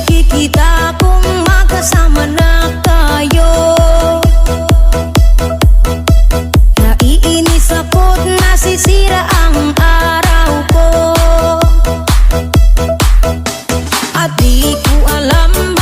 makikita kung magkasama na tayo. Naiinis ako't nasisira ang araw ko, at di ko alam